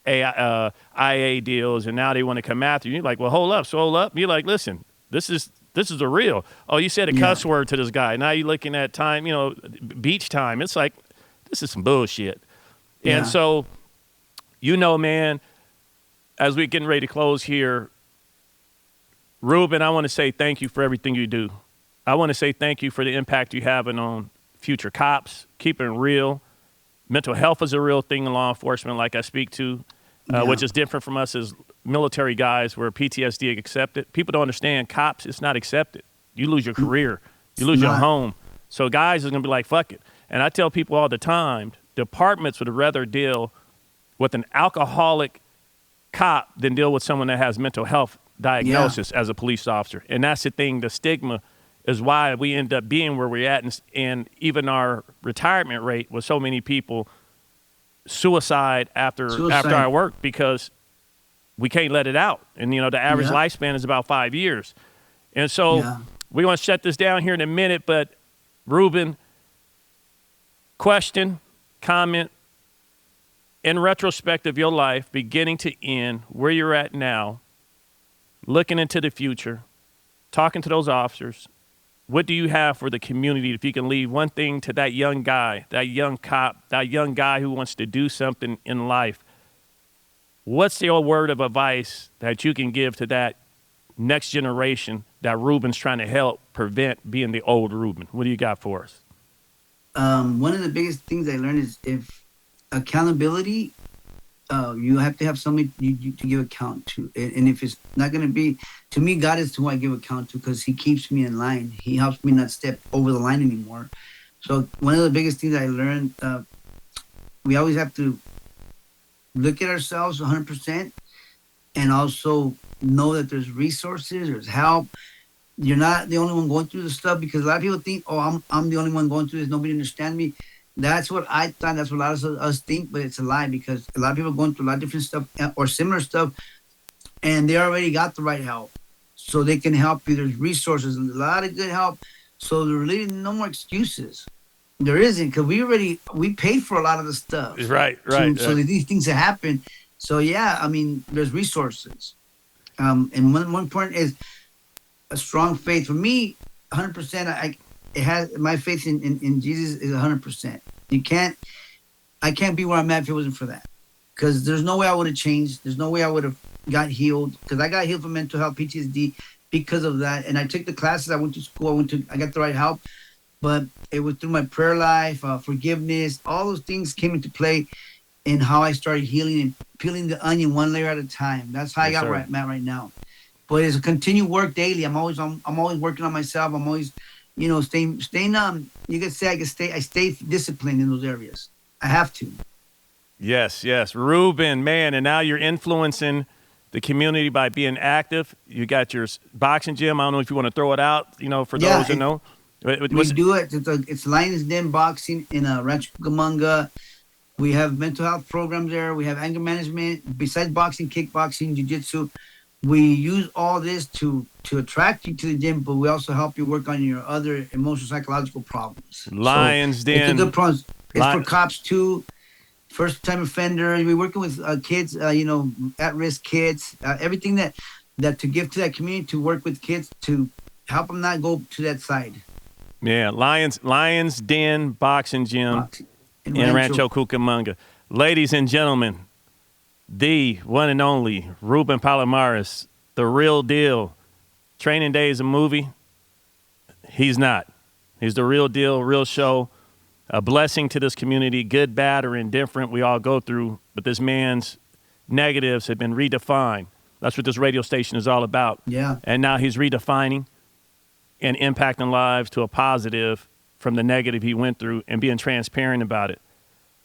IA deals and now they want to come after you, you're like, well, hold up. You're like, listen, this is the real. Oh, you said a cuss word to this guy. Now you're looking at time, beach time. It's like, this is some bullshit. Yeah. And so, man, as we're getting ready to close here, Ruben, I want to say thank you for everything you do. I want to say thank you for the impact you're having on future cops, keeping it real. Mental health is a real thing in law enforcement, like I speak to, which is different from us as military guys where PTSD is accepted. People don't understand cops, it's not accepted. You lose your career. You lose your home. So guys are going to be like, fuck it. And I tell people all the time, departments would rather deal with an alcoholic cop than deal with someone that has mental health diagnosis as a police officer. And that's the thing, the stigma is why we end up being where we're at. And even our retirement rate with so many people suicide after our work because we can't let it out. And, the average lifespan is about 5 years. And so we want to shut this down here in a minute, but Ruben, question, comment, in retrospect of your life, beginning to end, where you're at now, looking into the future, talking to those officers, what do you have for the community if you can leave one thing to that young guy, that young cop, that young guy who wants to do something in life? What's your word of advice that you can give to that next generation that Ruben's trying to help prevent being the old Ruben? What do you got for us? One of the biggest things I learned is if accountability, you have to have somebody you to give account to. And if it's not going to be, to me, God is who I give account to because he keeps me in line. He helps me not step over the line anymore. So one of the biggest things I learned, we always have to look at ourselves 100% and also know that there's resources, there's help. You're not the only one going through the stuff because a lot of people think, oh, I'm the only one going through this. Nobody understands me. That's what I thought. That's what a lot of us think, but it's a lie because a lot of people are going through a lot of different stuff or similar stuff, and they already got the right help, so they can help you. There's resources, a lot of good help. So there really no more excuses. There isn't because we paid for a lot of the stuff. Right. So these things that happen. So there's resources, and one point is a strong faith. For me, 100%. It has my faith in Jesus is 100%. I can't be where I'm at if it wasn't for that. Because there's no way I would have changed. There's no way I would have got healed. Because I got healed from mental health, PTSD, because of that. And I took the classes. I went to school. I got the right help. But it was through my prayer life, forgiveness, all those things came into play in how I started healing and peeling the onion one layer at a time. That's how I got where I'm at right now. But it's a continued work daily. I'm always working on myself. I'm always, staying. You could say I stay disciplined in those areas. I have to. Yes. Ruben, man, and now you're influencing the community by being active. You got your boxing gym. I don't know if you want to throw it out, for those who know. We do it. It's Lions Den Boxing in Rancho Cucamonga. We have mental health programs there. We have anger management. Besides boxing, kickboxing, jiu-jitsu, we use all this to attract you to the gym, but we also help you work on your other emotional, psychological problems. Lions Den. It's a good problem. It's for cops too. First-time offender. We're working with kids, at-risk kids. Everything that to give to that community, to work with kids, to help them not go to that side. Yeah, Lions Den Boxing Gym in Rancho Cucamonga. Ladies and gentlemen, the one and only Ruben Palomares, the real deal. Training Day is a movie. He's not. He's the real deal, real show. A blessing to this community, good, bad, or indifferent, we all go through. But this man's negatives have been redefined. That's what this radio station is all about. Yeah. And now he's redefining and impacting lives to a positive from the negative he went through and being transparent about it.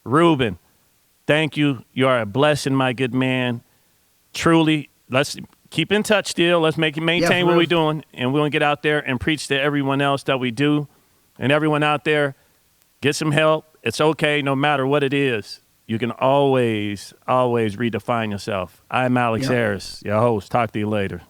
Ruben, thank you. You are a blessing, my good man. Truly, let's keep in touch still. Let's maintain what we're doing. And we're going to get out there and preach to everyone else that we do. And everyone out there, get some help. It's okay no matter what it is. You can always redefine yourself. I'm Alex Harris, your host. Talk to you later.